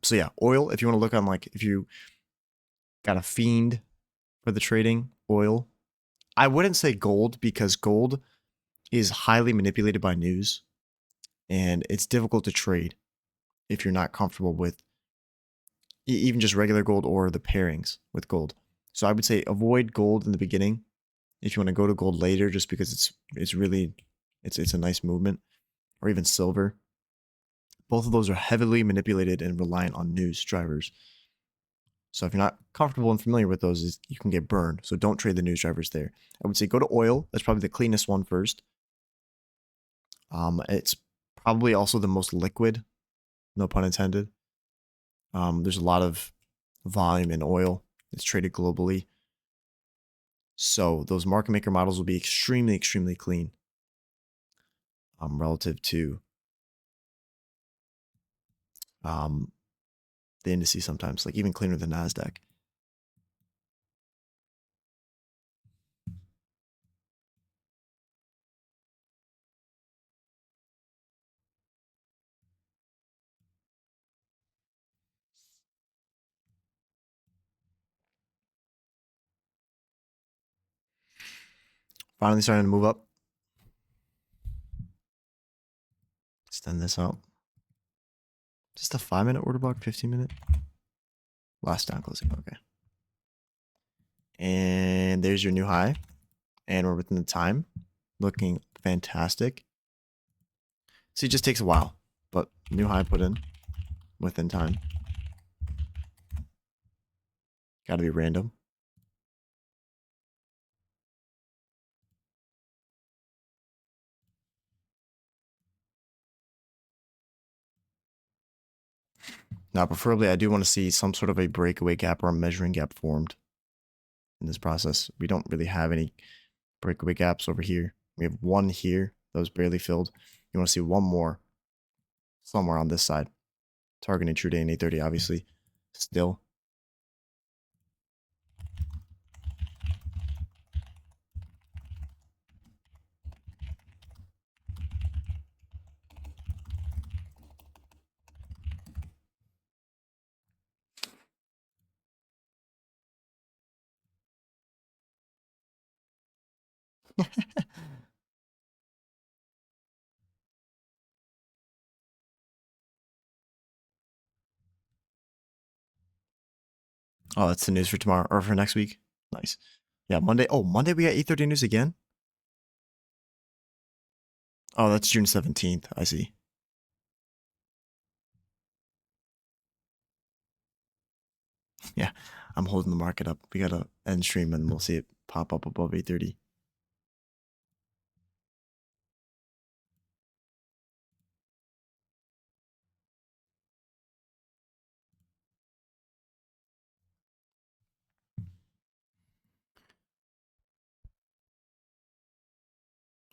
So yeah, oil, if you want to look on like, if you got a fiend for the trading, oil. I wouldn't say gold because gold is highly manipulated by news and it's difficult to trade if you're not comfortable with even just regular gold or the pairings with gold. So I would say avoid gold in the beginning if you want to go to gold later, just because it's really a nice movement, or even silver. Both of those are heavily manipulated and reliant on news drivers. So if you're not comfortable and familiar with those, you can get burned. So don't trade the news drivers there. I would say go to oil. That's probably the cleanest one first. It's probably also the most liquid, no pun intended. There's a lot of volume in oil. It's traded globally. So those market maker models will be extremely, extremely clean relative to the indices sometimes, like even cleaner than NASDAQ. Finally starting to move up. Extend this out. Just a 5-minute order block, 15-minute. Last down closing, okay. And there's your new high. And we're within the time. Looking fantastic. See, it just takes a while. But new high put in within time. Got to be random. Now, preferably, I do want to see some sort of a breakaway gap or a measuring gap formed in this process. We don't really have any breakaway gaps over here. We have one here that was barely filled. You want to see one more somewhere on this side. Targeting true day and 830, obviously. Still. Oh, that's the news for tomorrow or for next week. Nice. Yeah, Monday. Oh, Monday we got 830 news again? Oh, that's June 17th. I see. Yeah, I'm holding the market up. We got to end stream and we'll see it pop up above 830.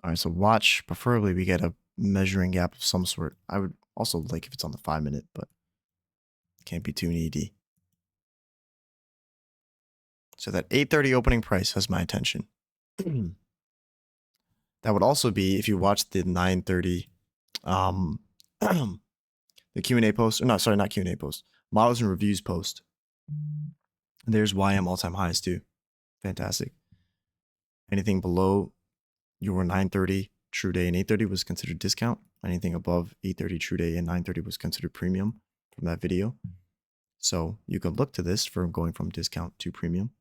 All right, so watch. Preferably we get a measuring gap of some sort. I would also like if it's on the 5-minute, but can't be too needy. So that 830 opening price has my attention. That would also be if you watch the 930, the Q&A post. Or no, sorry, not Q&A post. Models and reviews post. And there's YM all-time highs too. Fantastic. Anything below your 930 true day and 830 was considered discount. Anything above 830 true day and 930 was considered premium from that video. So you can look to this for going from discount to premium.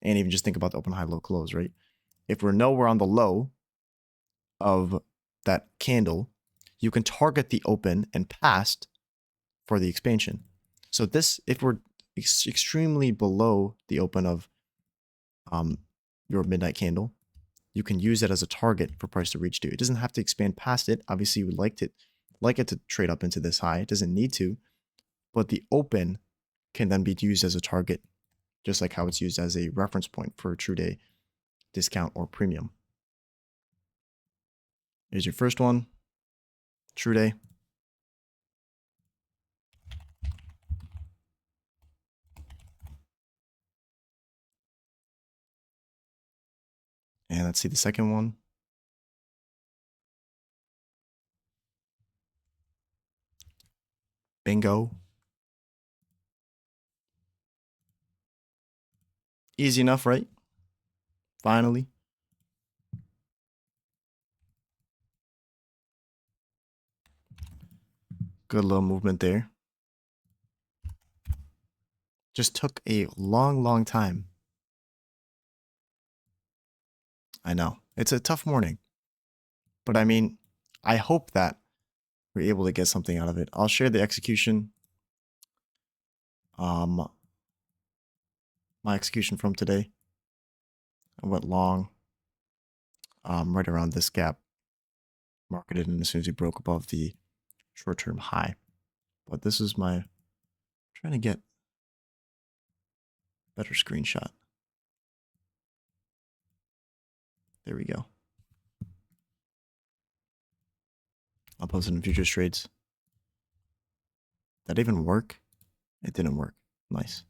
And even just think about the open, high, low, close, right? If we're nowhere on the low of that candle, you can target the open and past for the expansion. So this, if we're extremely below the open of your midnight candle, you can use it as a target for price to reach to. It doesn't have to expand past it. Obviously, you would like it to trade up into this high. It doesn't need to, but the open can then be used as a target, just like how it's used as a reference point for a true day discount or premium. Here's your first one, true day. And let's see the second one. Bingo. Easy enough, right? Finally. Good little movement there. Just took a long time. I know. It's a tough morning. But I mean, I hope that we're able to get something out of it. I'll share the execution. My execution from today. I went long. Right around this gap. Marketed, and as soon as we broke above the short-term high. But this is my trying to get better screenshot. There we go. I'll post it in futures trades. That even work? It didn't work. Nice.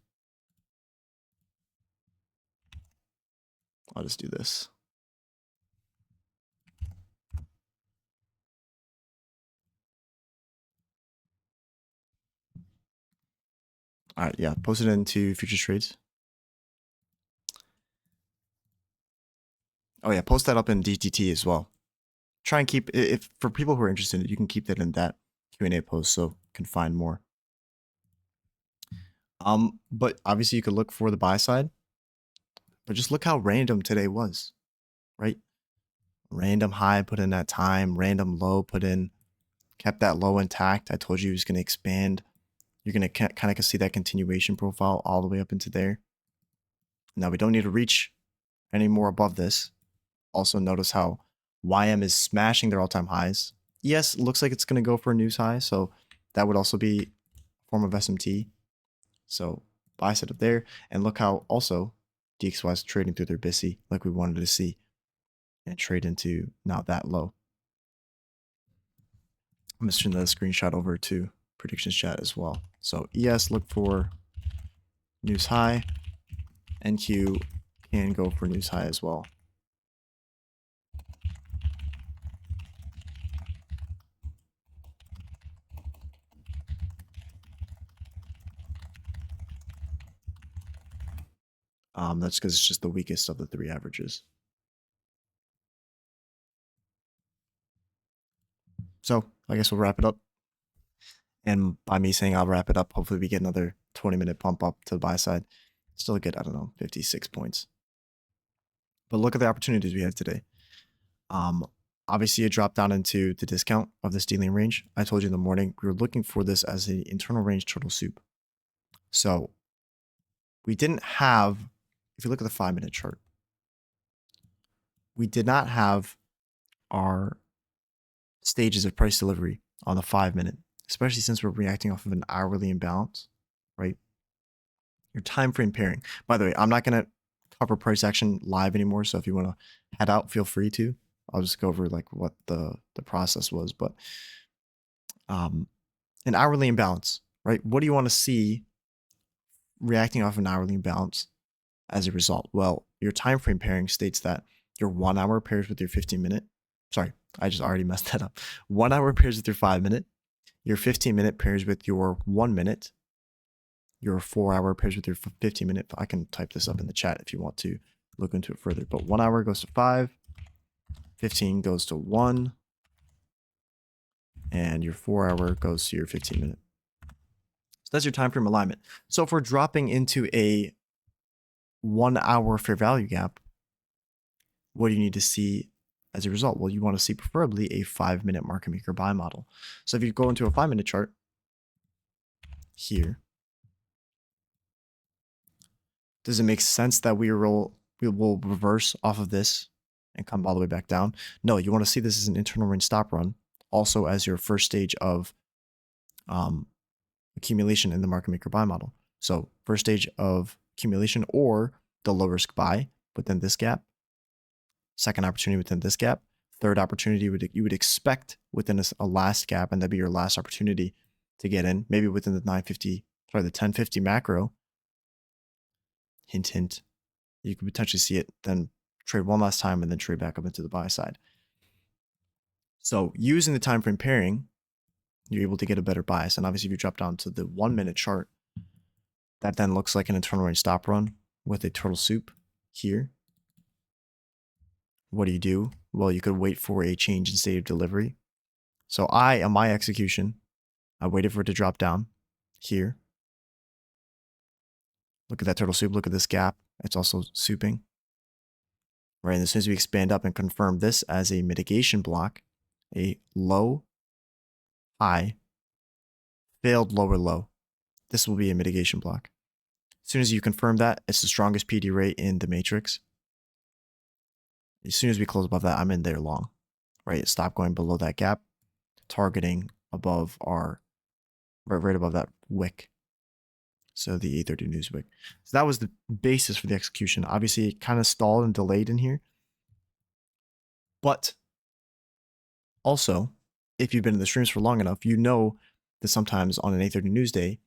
I'll just do this. All right, yeah, post it into futures trades. Oh yeah, post that up in DTT as well. Try and keep, if for people who are interested, you can keep that in that Q&A post so you can find more. But obviously you could look for the buy side, but just look how random today was, right? Random high put in that time, random low put in, kept that low intact. I told you it was going to expand. You're going to kind of see that continuation profile all the way up into there. Now we don't need to reach any more above this. Also notice how YM is smashing their all-time highs. Yes, it looks like it's going to go for a news high, so that would also be a form of SMT. So buy set up there, and look how also DXY is trading through their bisi like we wanted to see, and trade into not that low. I'm going to send that screenshot over to predictions chat as well. So ES, look for news high. NQ can go for news high as well. That's because it's just the weakest of the three averages. So I guess we'll wrap it up. And by me saying I'll wrap it up, hopefully we get another 20-minute pump up to the buy side. Still get, I don't know, 56 points. But look at the opportunities we had today. Obviously, it dropped down into the discount of this dealing range. I told you in the morning, we were looking for this as an internal range turtle soup. So we didn't have, if you look at the 5-minute chart, we did not have our stages of price delivery on the 5-minute, especially since we're reacting off of an hourly imbalance, right? Your time frame pairing. By the way, I'm not going to cover price action live anymore, so if you want to head out, feel free to. I'll just go over like what the process was, but an hourly imbalance, right? What do you want to see reacting off an hourly imbalance as a result? Well, your time frame pairing states that your 1 hour pairs with your 15-minute. Sorry, I just already messed that up. 1 hour pairs with your 5-minute. Your 15-minute pairs with your 1 minute. Your 4 hour pairs with your 15-minute. I can type this up in the chat if you want to look into it further. But 1 hour goes to 5. 15 goes to 1. And your 4 hour goes to your 15-minute. So that's your time frame alignment. So if we're dropping into a 1 hour fair value gap, what do you need to see as a result? Well, you want to see preferably a 5-minute market maker buy model. So if you go into a 5-minute chart here, does it make sense that we will reverse off of this and come all the way back down? No, you want to see this as an internal range stop run, also as your first stage of accumulation in the market maker buy model. So first stage of accumulation or the low risk buy within this gap. Second opportunity within this gap. Third opportunity you would expect within a last gap, and that'd be your last opportunity to get in, maybe within the 1050 macro. Hint, hint. You could potentially see it, then trade one last time, and then trade back up into the buy side. So using the time frame pairing, you're able to get a better bias. And obviously, if you drop down to the 1-minute chart, that then looks like an internal range stop run with a turtle soup here. What do? Well, you could wait for a change in state of delivery. So on my execution, I waited for it to drop down here. Look at that turtle soup. Look at this gap. It's also souping. Right, and as soon as we expand up and confirm this as a mitigation block, a low, high, failed lower low, this will be a mitigation block. As soon as you confirm that, it's the strongest PD rate in the matrix. As soon as we close above that, I'm in there long, right? Stop going below that gap, targeting above our, right above that wick. So the 830 news wick. So that was the basis for the execution. Obviously, it kind of stalled and delayed in here. But also, if you've been in the streams for long enough, you know that sometimes on an 830 news day,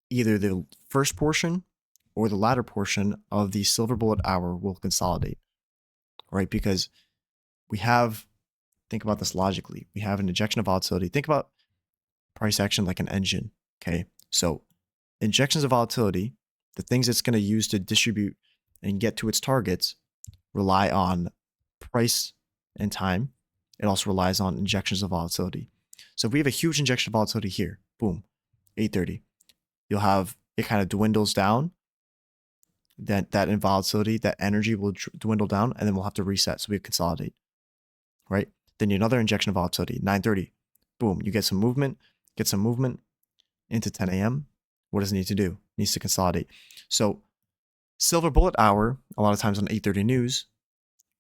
either the first portion or the latter portion of the silver bullet hour will consolidate, right? Because we have, think about this logically, we have an injection of volatility. Think about price action like an engine, okay? So injections of volatility, the things it's going to use to distribute and get to its targets, rely on price and time. It also relies on injections of volatility. So if we have a huge injection of volatility here, boom, 830, you'll have, it kind of dwindles down. That in volatility, that energy will dwindle down, and then we'll have to reset. So we consolidate, right? Then another injection of volatility, 930, boom, you get some movement into 10 a.m. What does it need to do? It needs to consolidate. So Silver bullet hour, a lot of times on 8:30 news,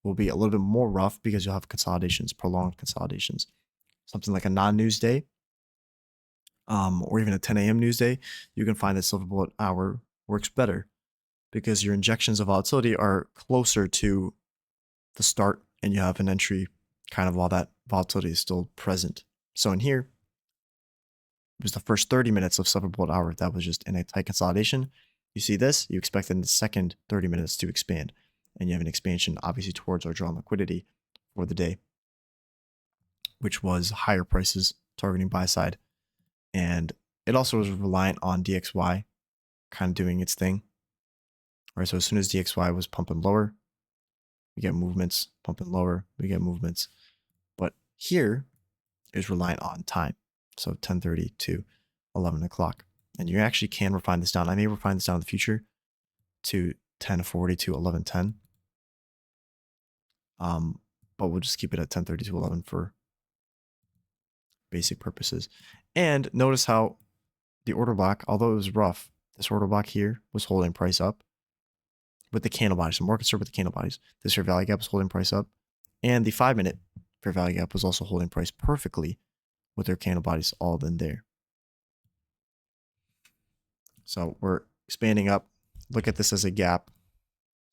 will be a little bit more rough because you'll have consolidations, prolonged consolidations. Something like a non-news day, or even a 10 a.m. news day, you can find that silver bullet hour works better because your injections of volatility are closer to the start and you have an entry kind of while that volatility is still present. So in here, it was the first 30 minutes of silver bullet hour that was just in a tight consolidation. You see this, you expect in the second 30 minutes to expand, and you have an expansion obviously towards our drawn liquidity for the day, which was higher prices targeting buy side. And it also was reliant on DXY kind of doing its thing. All right, so as soon as DXY was pumping lower, we get movements, pumping lower, we get movements. But here is reliant on time. So 10:30 to 11 o'clock. And you actually can refine this down. I may refine this down in the future to 10:40 to 11:10. But we'll just keep it at 10:30 to 11 for basic purposes. And notice how the order block, although it was rough, this order block here was holding price up with the candle bodies. So more concerned with the candle bodies. This fair value gap was holding price up. And the 5-minute fair value gap was also holding price perfectly with their candle bodies all in there. So we're expanding up. Look at this as a gap.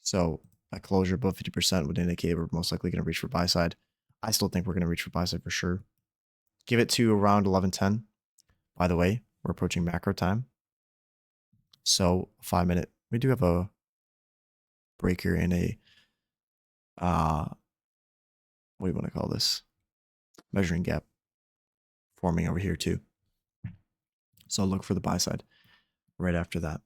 So a closure above 50% would indicate we're most likely going to reach for buy side. I still think we're going to reach for buy side for sure. Give it to around 11:10. By the way, we're approaching macro time. So 5-minute, we do have a breaker in a, what do you want to call this? Measuring gap forming over here too. So look for the buy side right after that.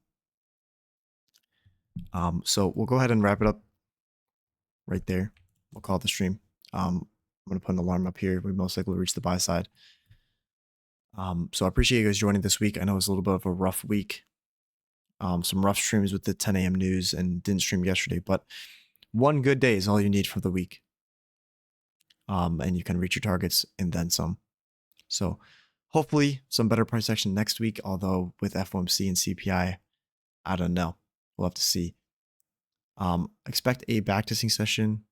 So we'll go ahead and wrap it up right there. We'll call it the stream. I'm going to put an alarm up here. We most likely will reach the buy side. So I appreciate you guys joining this week. I know it was a little bit of a rough week. Some rough streams with the 10 a.m. news and didn't stream yesterday, but one good day is all you need for the week. And you can reach your targets and then some. So hopefully some better price action next week, although with FOMC and CPI, I don't know. We'll have to see. Expect a backtesting session,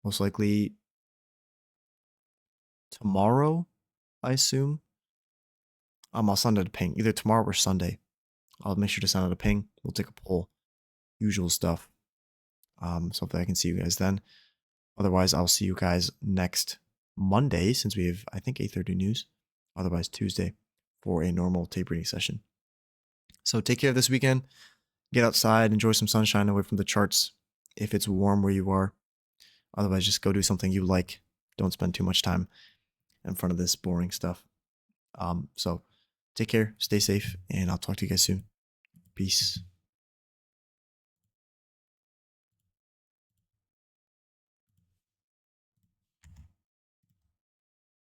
most likely tomorrow, I assume. I'll send out a ping, either tomorrow or Sunday. I'll make sure to send out a ping. We'll take a poll, usual stuff. So hopefully I can see you guys then. Otherwise, I'll see you guys next Monday, since we have, I think, 8:30 news. Otherwise, Tuesday for a normal tape reading session. So take care this weekend. Get outside, enjoy some sunshine away from the charts if it's warm where you are. Otherwise, just go do something you like. Don't spend too much time in front of this boring stuff. So take care, stay safe, and I'll talk to you guys soon. Peace.